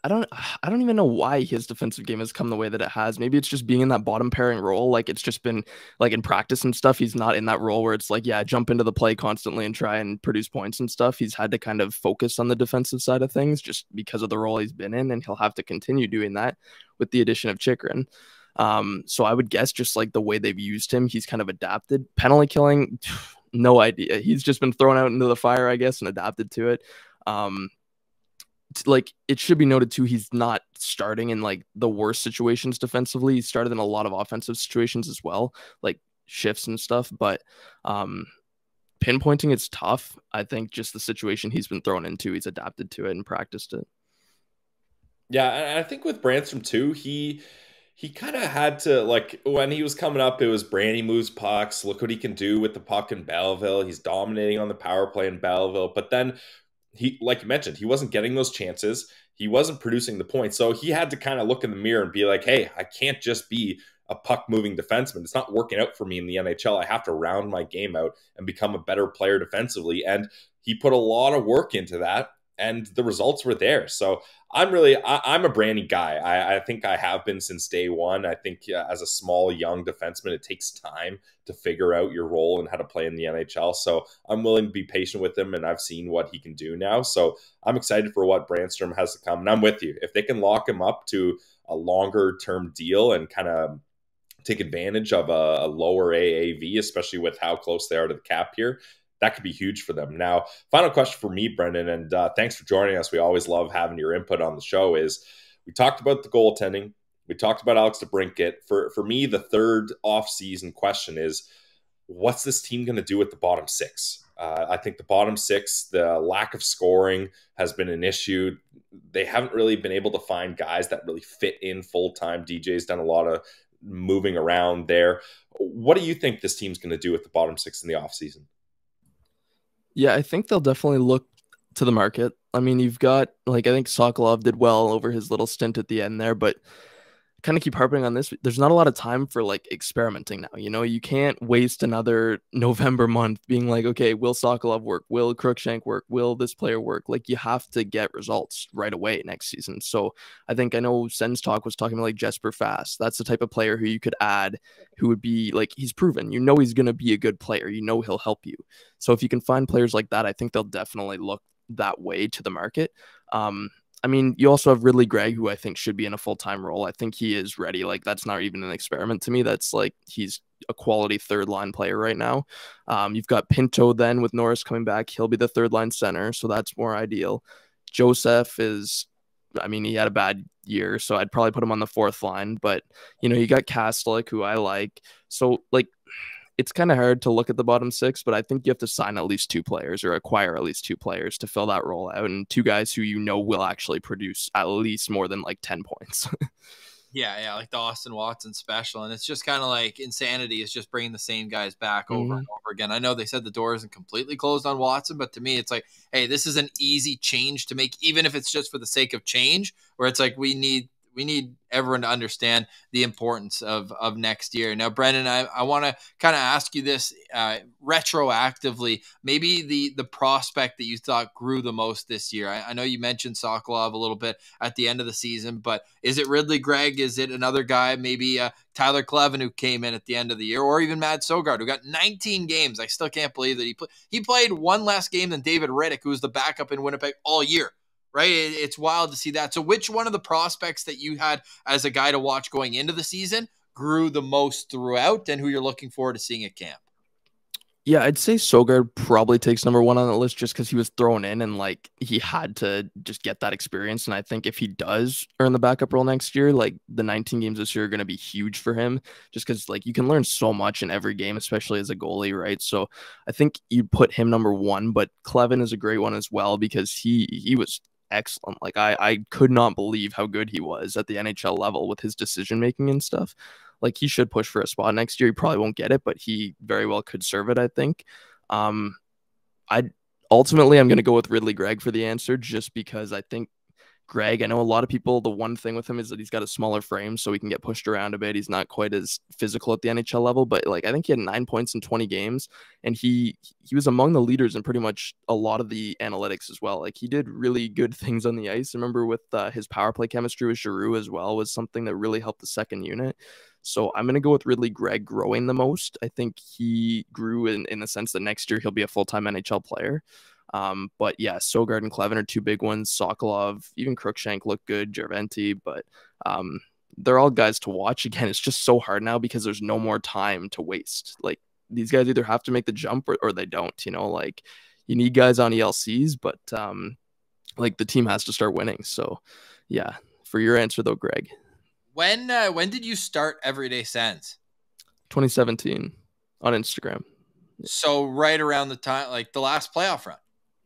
I don't even know why his defensive game has come the way that it has. Maybe it's just being in that bottom pairing role. Like it's just been like in practice and stuff. He's not in that role where it's like, yeah, jump into the play constantly and try and produce points and stuff. He's had to kind of focus on the defensive side of things just because of the role he's been in. And he'll have to continue doing that with the addition of Chychrun. So I would guess just like the way they've used him, he's kind of adapted. Penalty killing, no idea. He's just been thrown out into the fire, I guess, and adapted to it. Like it should be noted too, he's not starting in like the worst situations defensively. He started in a lot of offensive situations as well, like shifts and stuff. But pinpointing it's tough. I think just the situation he's been thrown into, he's adapted to it and practiced it. Yeah, and I think with Brannstrom too, he kind of had to, like, when he was coming up, it was Brandy moves pucks. Look what he can do with the puck in Belleville. He's dominating on the power play in Belleville. But then he, like you mentioned, he wasn't getting those chances. He wasn't producing the points. So he had to kind of look in the mirror and be like, hey, I can't just be a puck-moving defenseman. It's not working out for me in the NHL. I have to round my game out and become a better player defensively. And he put a lot of work into that, and the results were there. So I'm a Brandy guy. I think I have been since day one. I think as a small, young defenseman, it takes time to figure out your role and how to play in the NHL. So I'm willing to be patient with him, and I've seen what he can do now. So I'm excited for what Brandstrom has to come. And I'm with you. If they can lock him up to a longer-term deal and kind of take advantage of a lower AAV, especially with how close they are to the cap here, that could be huge for them. Now, final question for me, Brendan, and thanks for joining us. We always love having your input on the show. Is we talked about the goaltending. We talked about Alex DeBrincat. For me, the third off-season question is, what's this team going to do with the bottom six? I think the bottom six, the lack of scoring has been an issue. They haven't really been able to find guys that really fit in full-time. DJ's done a lot of moving around there. What do you think this team's going to do with the bottom six in the offseason? Yeah, I think they'll definitely look to the market. I mean, you've got, like, I think Sokolov did well over his little stint at the end there, but kind of keep harping on this. There's not a lot of time for like experimenting now. You know, you can't waste another November month being like, okay, will Sokolov work? Will Crookshank work? Will this player work? Like, you have to get results right away next season. So I know Sens Talk was talking about like Jesper Fast. That's the type of player who you could add, who would be like, he's proven, you know, he's going to be a good player. You know, he'll help you. So if you can find players like that, I think they'll definitely look that way to the market. I mean, you also have Ridley Gregg, who I think should be in a full-time role. I think he is ready. Like, that's not even an experiment to me. That's like, he's a quality third-line player right now. You've got Pinto then with Norris coming back. He'll be the third-line center, so that's more ideal. Joseph is, I mean, he had a bad year, so I'd probably put him on the fourth line. But, you know, you got Kastelik, who I like. So, like, it's kind of hard to look at the bottom six, but I think you have to sign at least two players or acquire at least two players to fill that role out, and two guys who you know will actually produce at least more than like 10 points. Yeah, like the Austin Watson special. And it's just kind of like insanity. It's just bringing the same guys back over and over again. I know they said the door isn't completely closed on Watson, but to me, it's like, hey, this is an easy change to make, even if it's just for the sake of change, where it's like, we need everyone to understand the importance of next year. Now, Brennan, I want to kind of ask you this retroactively, maybe the prospect that you thought grew the most this year. I know you mentioned Sokolov a little bit at the end of the season, but is it Ridley Gregg? Is it another guy, maybe Tyler Clevin, who came in at the end of the year, or even Matt Sogard, who got 19 games? I still can't believe that he played one less game than David Riddick, who was the backup in Winnipeg all year. Right? It's wild to see that. So which one of the prospects that you had as a guy to watch going into the season grew the most throughout, and who you're looking forward to seeing at camp? Yeah, I'd say Sogard probably takes number one on the list just because he was thrown in and like he had to just get that experience. And I think if he does earn the backup role next year, like the 19 games this year are going to be huge for him, just because like you can learn so much in every game, especially as a goalie, right? So I think you put him number one, but Clevin is a great one as well because he was excellent. Like I could not believe how good he was at the NHL level with his decision making and stuff. Like, he should push for a spot next year. He probably won't get it, but he very well could serve it, I think. I'm going to go with Ridley Gregg for the answer, just because I think Gregg, I know a lot of people, the one thing with him is that he's got a smaller frame, so he can get pushed around a bit. He's not quite as physical at the NHL level, but like I think he had 9 points in 20 games, and he was among the leaders in pretty much a lot of the analytics as well. Like, he did really good things on the ice. I remember with his power play chemistry with Giroux as well was something that really helped the second unit. So I'm going to go with Ridley Gregg growing the most. I think he grew in the sense that next year he'll be a full-time NHL player. But yeah, Sogard and Clevin are two big ones. Sokolov, even Crookshank look good, Gerventi, but they're all guys to watch. Again, it's just so hard now because there's no more time to waste. Like, these guys either have to make the jump or they don't, you know, like you need guys on ELCs, but like the team has to start winning. So yeah, for your answer though, Greg. When did you start Everyday Sens? 2017 on Instagram. So right around the time, like the last playoff run.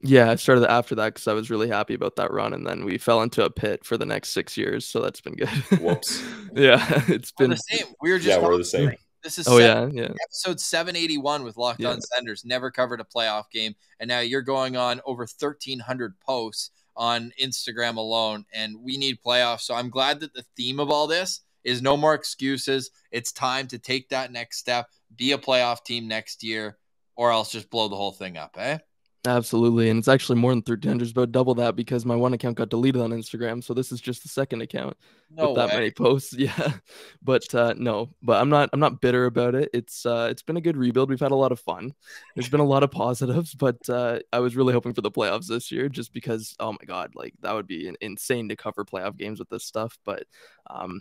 Yeah, I started after that because I was really happy about that run, and then we fell into a pit for the next 6 years, so that's been good. Whoops. Yeah, it's been the same. We're the same. This is yeah. episode 781 with Locked On Senators. Never covered a playoff game, and now you're going on over 1,300 posts on Instagram alone, and we need playoffs. So I'm glad that the theme of all this is no more excuses. It's time to take that next step, be a playoff team next year, or else just blow the whole thing up, eh? Absolutely. And it's actually more than 1,300, it's about double that, because my one account got deleted on Instagram. So this is just the second account with that many posts. Yeah. But no, but I'm not bitter about it. It's been a good rebuild. We've had a lot of fun. There's been a lot of positives, but I was really hoping for the playoffs this year, just because, oh my God, like that would be insane to cover playoff games with this stuff. But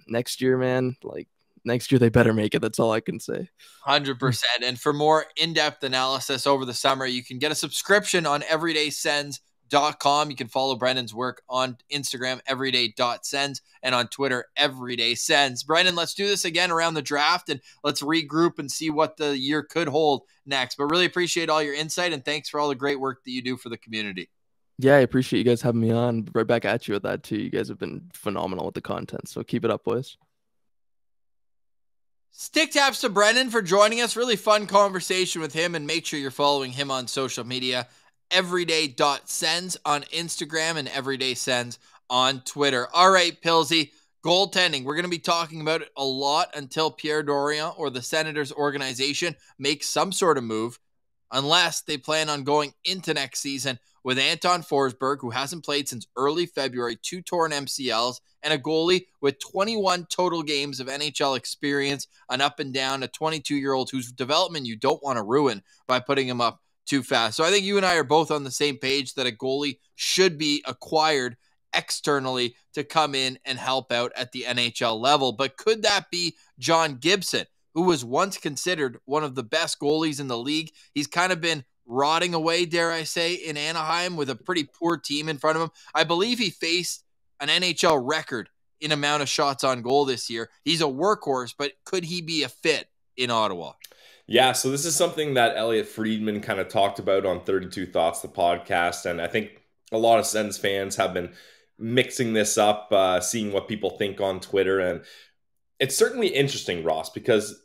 next year, man, like next year they better make it. That's all I can say. 100%. And for more in-depth analysis over the summer, you can get a subscription on EverydaySens.com. You can follow Brennan's work on Instagram, everyday.sens, and on Twitter, EverydaySens. Brennan, let's do this again around the draft, and let's regroup and see what the year could hold next. But really appreciate all your insight, and thanks for all the great work that you do for the community. Yeah, I appreciate you guys having me on. Right back at you with that, too. You guys have been phenomenal with the content, so keep it up, boys. Stick taps to Brennan for joining us. Really fun conversation with him, and make sure you're following him on social media. Everyday.sens on Instagram and EverydaySens on Twitter. All right, Pilsy, goaltending. We're going to be talking about it a lot until Pierre Dorion or the Senators organization makes some sort of move, unless they plan on going into next season with Anton Forsberg, who hasn't played since early February, 2 torn MCLs, and a goalie with 21 total games of NHL experience, an up and down, a 22-year-old whose development you don't want to ruin by putting him up too fast. So I think you and I are both on the same page that a goalie should be acquired externally to come in and help out at the NHL level. But could that be John Gibson, who was once considered one of the best goalies in the league? He's kind of been rotting away, dare I say, in Anaheim with a pretty poor team in front of him. I believe he faced an NHL record in amount of shots on goal this year. He's a workhorse, but could he be a fit in Ottawa? Yeah, so this is something that Elliot Friedman kind of talked about on 32 Thoughts, the podcast, and I think a lot of Sens fans have been mixing this up, seeing what people think on Twitter, and it's certainly interesting, Ross, because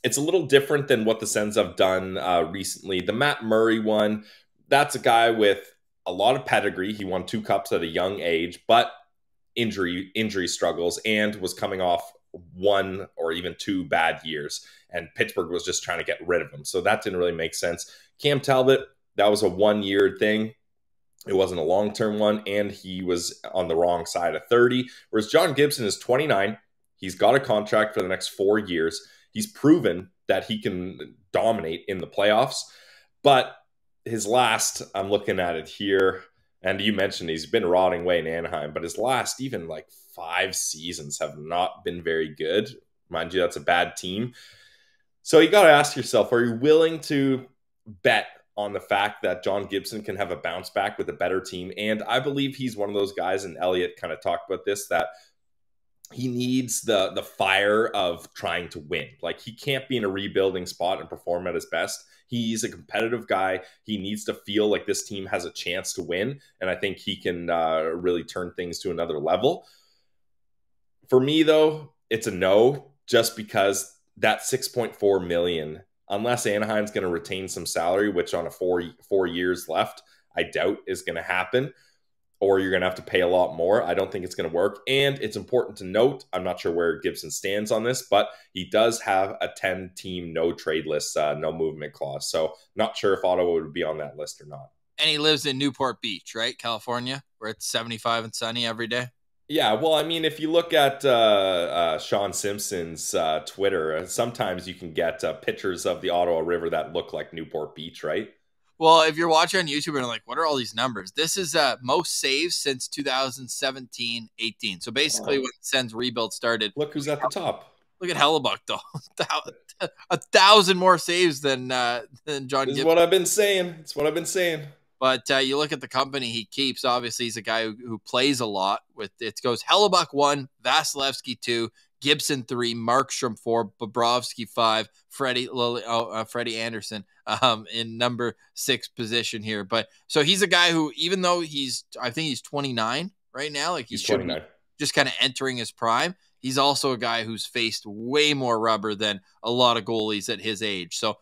it's a little different than what the Sens have done recently. The Matt Murray one, that's a guy with a lot of pedigree. He won 2 cups at a young age, but injury struggles, and was coming off 1 or even 2 bad years. And Pittsburgh was just trying to get rid of him. So that didn't really make sense. Cam Talbot, that was a 1-year thing. It wasn't a long-term one, and he was on the wrong side of 30. Whereas John Gibson is 29. He's got a contract for the next 4 years. He's proven that he can dominate in the playoffs. But his last, I'm looking at it here, and you mentioned he's been rotting away in Anaheim, but his last even like 5 seasons have not been very good. Mind you, that's a bad team. So you got to ask yourself, are you willing to bet on the fact that John Gibson can have a bounce back with a better team? And I believe he's one of those guys, and Elliot kind of talked about this, that he needs the fire of trying to win. Like, he can't be in a rebuilding spot and perform at his best. He's a competitive guy. He needs to feel like this team has a chance to win. And I think he can really turn things to another level. For me, though, it's a no, just because that $6.4 million, unless Anaheim's going to retain some salary, which on a 4 years left, I doubt is going to happen, or you're going to have to pay a lot more. I don't think it's going to work. And it's important to note, I'm not sure where Gibson stands on this, but he does have a 10-team no trade list, no movement clause. So not sure if Ottawa would be on that list or not. And he lives in Newport Beach, right? California, where it's 75 and sunny every day. Yeah, well, I mean, if you look at Sean Simpson's Twitter, sometimes you can get pictures of the Ottawa River that look like Newport Beach, right? Well, if you're watching on YouTube and like, what are all these numbers? This is most saves since 2017-18. So basically, when the Sens rebuild started. Look who's at the top. Look at Hellebuck, though. 1,000 more saves than John Gibson. This is what I've been saying. It's what I've been saying. But you look at the company he keeps. Obviously, he's a guy who plays a lot. With it goes Hellebuck 1, Vasilevsky 2, Gibson 3, Markstrom 4, Bobrovsky 5, Freddie Anderson in number 6 position here. But so he's a guy who, even though I think he's 29 right now, like he's 29. Just kind of entering his prime. he's also a guy who's faced way more rubber than a lot of goalies at his age. So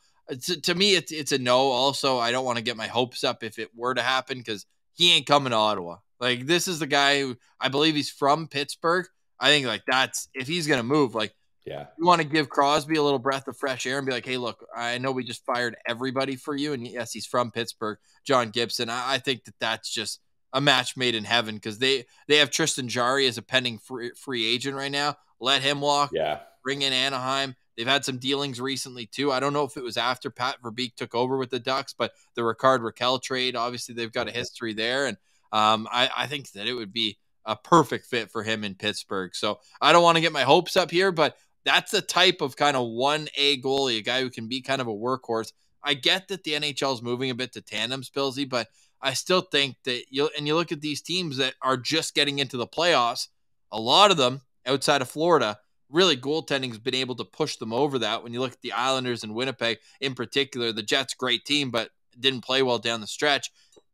to me, it's a no. Also, I don't want to get my hopes up if it were to happen, because he ain't coming to Ottawa. Like, this is the guy who, I believe he's from Pittsburgh. I think, like, that's, if he's going to move, like, Yeah. you want to give Crosby a little breath of fresh air and be like, hey, look, I know we just fired everybody for you. And yes, he's from Pittsburgh, John Gibson. I think that's just a match made in heaven, because they have Tristan Jarry as a pending free agent right now. Let him walk. Yeah. Bring in Anaheim. They've had some dealings recently too. I don't know if it was after Pat Verbeek took over with the Ducks, but the Ricard Raquel trade, obviously they've got a history there. And I think that it would be a perfect fit for him in Pittsburgh. So I don't want to get my hopes up here, but that's the type of kind of 1A goalie, a guy who can be kind of a workhorse. I get that the NHL is moving a bit to tandems, Billsy, but I still think that you look at these teams that are just getting into the playoffs, a lot of them outside of Florida, really goaltending has been able to push them over that. When you look at the Islanders and Winnipeg in particular, the Jets, great team, but didn't play well down the stretch.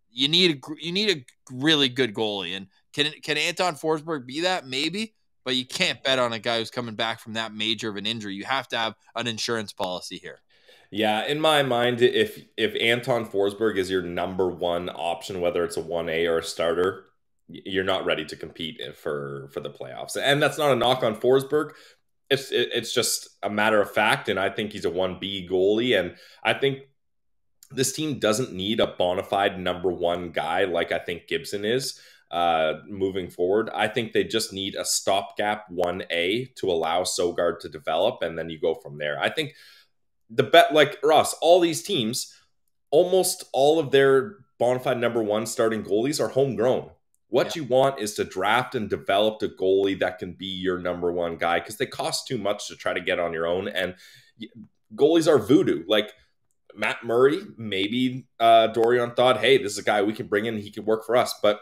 You need a really good goalie. And can Anton Forsberg be that? Maybe. But you can't bet on a guy who's coming back from that major of an injury. You have to have an insurance policy here. Yeah, in my mind, if Anton Forsberg is your number one option, whether it's a 1A or a starter, you're not ready to compete for the playoffs. And that's not a knock on Forsberg. It's just a matter of fact, and I think he's a 1B goalie. And I think this team doesn't need a bona fide number one guy like I think Gibson is. Moving forward, I think they just need a stopgap 1A to allow Sogard to develop, and then you go from there. I think the bet, like Ross, all these teams, almost all of their bona fide number one starting goalies are homegrown. What you want is to draft and develop a goalie that can be your number one guy, because they cost too much to try to get on your own, and goalies are voodoo. Like Matt Murray, maybe Dorian thought, hey, this is a guy we can bring in, he can work for us, but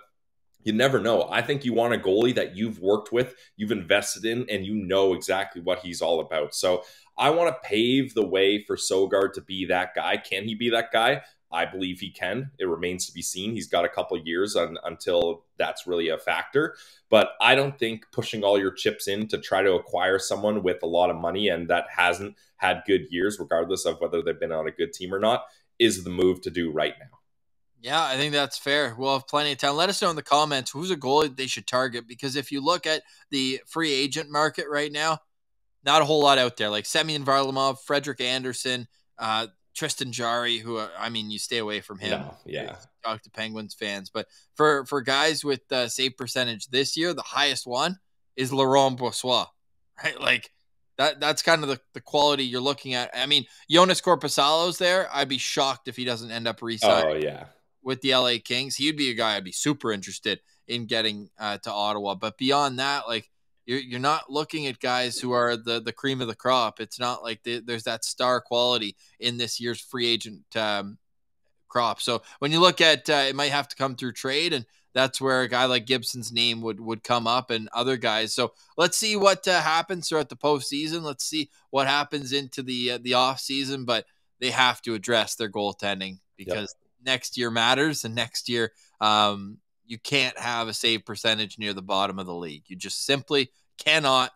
you never know. I think you want a goalie that you've worked with, you've invested in, and you know exactly what he's all about. So I want to pave the way for Sogard to be that guy. Can he be that guy? I believe he can. It remains to be seen. He's got a couple years until that's really a factor. But I don't think pushing all your chips in to try to acquire someone with a lot of money and that hasn't had good years, regardless of whether they've been on a good team or not, is the move to do right now. Yeah, I think that's fair. We'll have plenty of time. Let us know in the comments who's a goalie they should target, because if you look at the free agent market right now, not a whole lot out there. Like Semyon Varlamov, Frederik Andersen, Tristan Jarry, who, I mean, you stay away from him. No, yeah. Talk to Penguins fans. But for guys with save percentage this year, the highest one is Laurent Brossoit, right? Like, that's kind of the quality you're looking at. I mean, Jonas Korpisalo's there. I'd be shocked if he doesn't end up re-signing. Oh, yeah. With the LA Kings. He'd be a guy I'd be super interested in getting to Ottawa. But beyond that, like, you're not looking at guys who are the cream of the crop. It's not like there's that star quality in this year's free agent crop. So when you look at it might have to come through trade, and that's where a guy like Gibson's name would come up, and other guys. So let's see what happens throughout the postseason. Let's see what happens into the off season. But they have to address their goaltending, because next year matters, and next year you can't have a save percentage near the bottom of the league. You just simply cannot,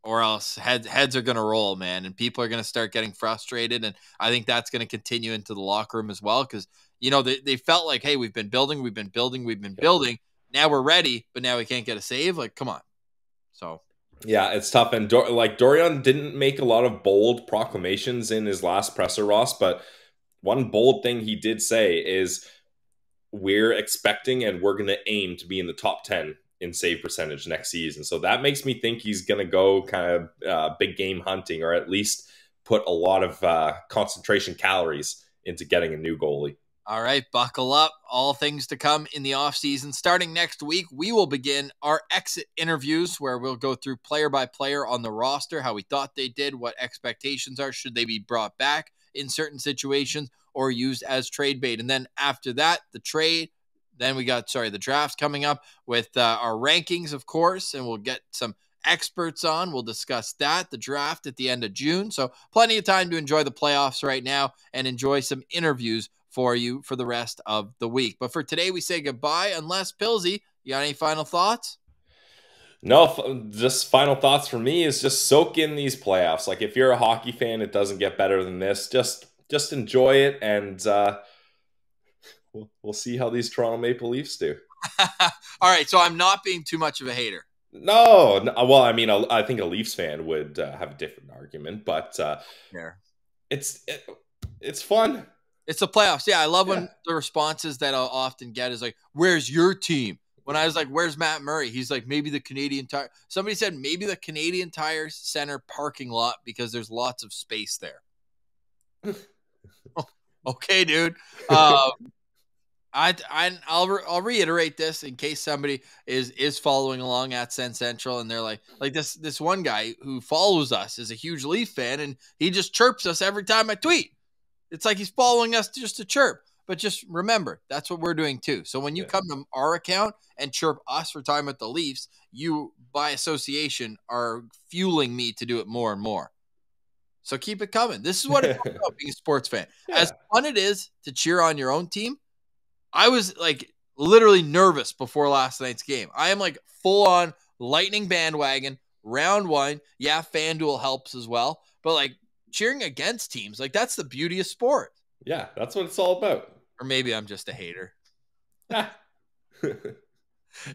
or else heads are going to roll, man, and people are going to start getting frustrated. And I think that's going to continue into the locker room as well, because they felt like, hey, we've been building. Now we're ready, but now we can't get a save. Like, come on. So yeah, it's tough. And Dorian didn't make a lot of bold proclamations in his last presser, Ross, but one bold thing he did say is we're expecting and we're going to aim to be in the top 10 in save percentage next season. So that makes me think he's going to go kind of big game hunting, or at least put a lot of concentration calories into getting a new goalie. All right, buckle up. All things to come in the offseason. Starting next week, we will begin our exit interviews, where we'll go through player by player on the roster, how we thought they did, what expectations are, should they be brought back in certain situations or used as trade bait. And then after that, the draft coming up with our rankings, of course, and we'll get some experts on. We'll discuss that, the draft at the end of June. So plenty of time to enjoy the playoffs right now and enjoy some interviews for you for the rest of the week. But for today, we say goodbye, unless, Pilsy, you got any final thoughts? No, just final thoughts for me is just soak in these playoffs. Like, if you're a hockey fan, it doesn't get better than this. Just enjoy it, and we'll see how these Toronto Maple Leafs do. All right, so I'm not being too much of a hater. No, well, I mean, I think a Leafs fan would have a different argument, but it's fun. It's the playoffs. Yeah, I love when the responses that I'll often get is like, "Where's your team?" When I was like, "Where's Matt Murray?" He's like, "Maybe the Canadian Tire." Somebody said maybe the Canadian Tire Center parking lot because there's lots of space there. Okay, dude. I'll reiterate this in case somebody is following along at Sens Central and they're like this one guy who follows us is a huge Leaf fan and he just chirps us every time I tweet. It's like he's following us just to chirp. But just remember, that's what we're doing too. So when you come to our account and chirp us for time at the Leafs, you, by association, are fueling me to do it more and more. So keep it coming. This is what it's about being a sports fan. Yeah. As fun it is to cheer on your own team, I was like literally nervous before last night's game. I am like full on Lightning bandwagon, round one. Yeah, FanDuel helps as well. But like cheering against teams, like that's the beauty of sport. Yeah, that's what it's all about. Or maybe I'm just a hater. It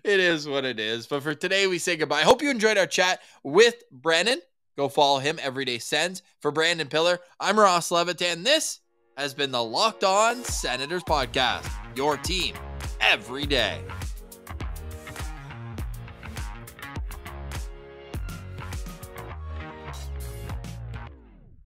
is what it is. But for today, we say goodbye. I hope you enjoyed our chat with Brennan. Go follow him, EverydaySens. For Brandon Piller, I'm Ross Levitan. This has been the Locked On Senators podcast. Your team every day.